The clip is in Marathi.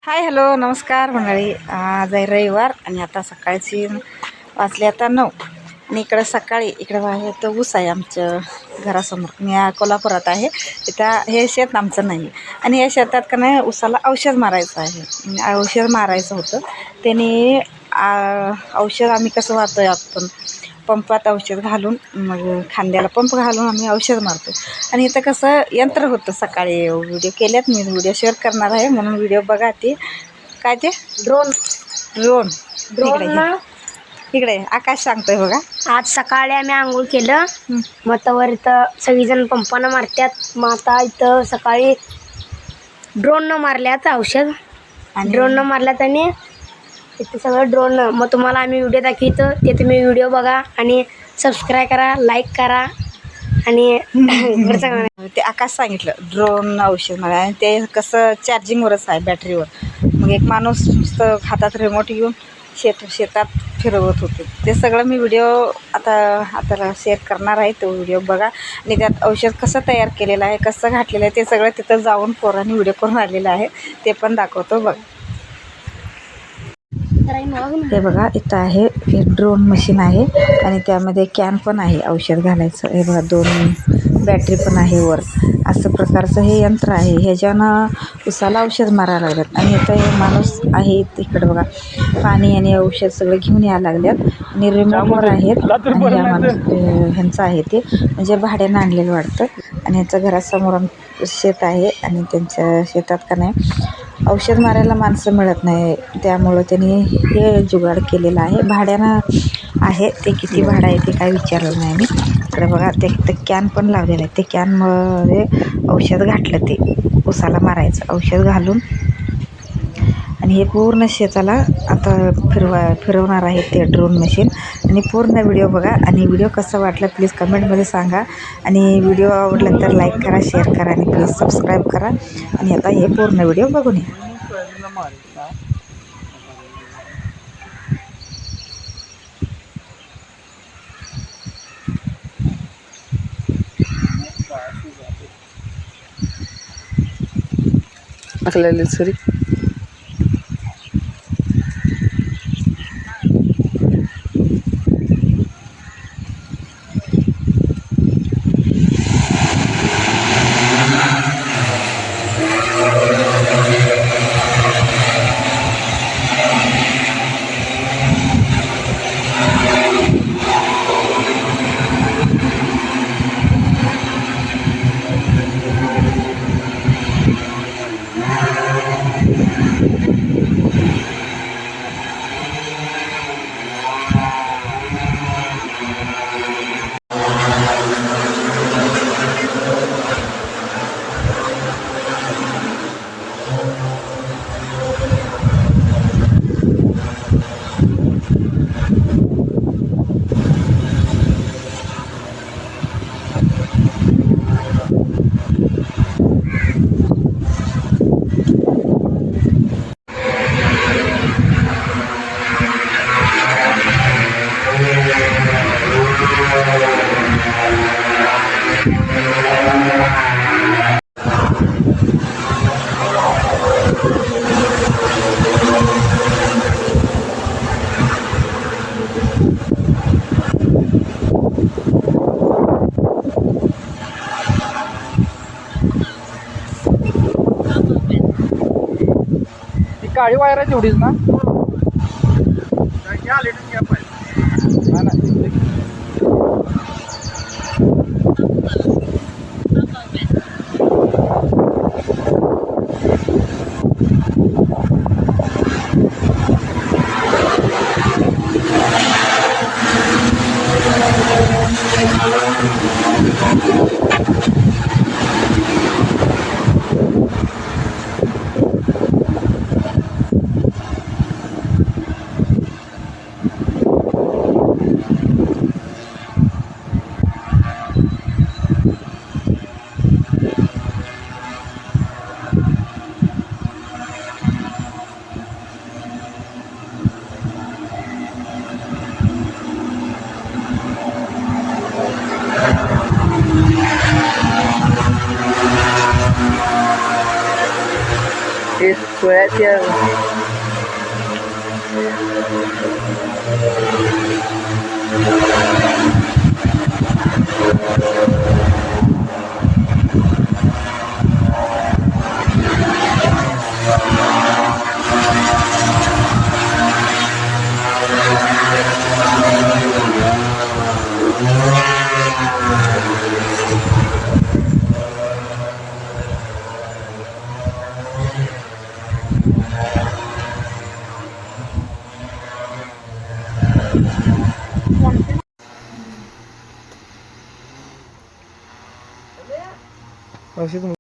हाय हॅलो नमस्कार मंडळी. आज आहे रविवार आणि आता सकाळची वाजले आता 9 आणि इकडं सकाळी इकडं बाहेर तर ऊस आहे आमच्या घरासमोर. मी कोल्हापुरात आहे. तिथं हे शेत आमचं नाही आणि या शेतात का नाही ऊसाला औषध मारायचं आहे. औषध मारायचं होतं त्याने औषध आम्ही कसं मारतोय आपण पंपात औषध घालून मग खांद्याला पंप घालून आम्ही औषध मारतो. आणि इथं कसं यंत्र होतं. सकाळी व्हिडिओ केल्यात मी, व्हिडिओ शेअर करणार आहे म्हणून व्हिडिओ बघा. ते काय ते ड्रोन ड्रोन ड्रोन इकडे आकाश सांगतोय बघा. आज सकाळी आम्ही आंघोळ केलं. मग तवर इथं सगळीजण पंपानं मारतात. मग आता इथं सकाळी ड्रोननं मारल्यात औषध आणि ड्रोननं मारल्यात आणि इथं सगळं ड्रोननं. मग तुम्हाला आम्ही व्हिडिओ दाखवतो, ते तुम्ही व्हिडिओ बघा आणि सबस्क्राईब करा, लाईक करा आणि ते आकाश सांगितलं ड्रोन औषध मारा आणि ते कसं चार्जिंगवरच आहे, बॅटरीवर. मग एक माणूस नुसतं हातात रिमोट घेऊन शेतात फिरवत होते. ते सगळं मी व्हिडिओ आता शेअर करणार आहे. तो व्हिडिओ बघा आणि त्यात औषध कसं तयार केलेलं आहे, कसं घातलेलं आहे ते सगळं तिथं जाऊन पोरांनी व्हिडिओ करून आलेलं आहे. ते पण दाखवतो बघ. हे बघा इथं आहे एक ड्रोन मशीन आहे आणि त्यामध्ये कॅन पण आहे औषध घालायचं. हे बघा 2 बॅटरी पण आहे वर. असं प्रकारचं हे यंत्र आहे. ह्याच्यानं उसाला औषध मारायला लागल्यात आणि इथं हे माणूस आहे तिकडं बघा. पाणी आणि औषध सगळं घेऊन यायला लागल्यात आणि रिमोटवर आहेत. आणि ह्या माणूस ह्यांचं आहे ते म्हणजे भाड्यानं आणलेलं वाटतं. आणि ह्यांच्या घरासमोर शेत आहे आणि त्यांच्या शेतात का नाही औषध मारायला माणसं मिळत नाही, त्यामुळं त्यांनी हे जुगाड केलेलं आहे. भाड्यानं आहे ते. किती भाडं आहे ते काय विचारलं नाही मी. इकडे बघा ते कॅन पण लावलेलं आहे. ते कॅनमध्ये औषध घातलं, ते उसाला मारायचं औषध घालून आणि हे पूर्ण शेताला आता फिरवणार आहे ते ड्रोन मशीन. आणि पूर्ण व्हिडिओ बघा आणि व्हिडिओ कसं वाटलं प्लीज कमेंटमध्ये सांगा. आणि व्हिडिओ आवडला तर लाईक करा, शेअर करा आणि प्लीज सबस्क्राईब करा. आणि आता हे पूर्ण व्हिडिओ बघून या. सरी काळी वायर आहे तेवढीच ना. डोळ्याच्या औषध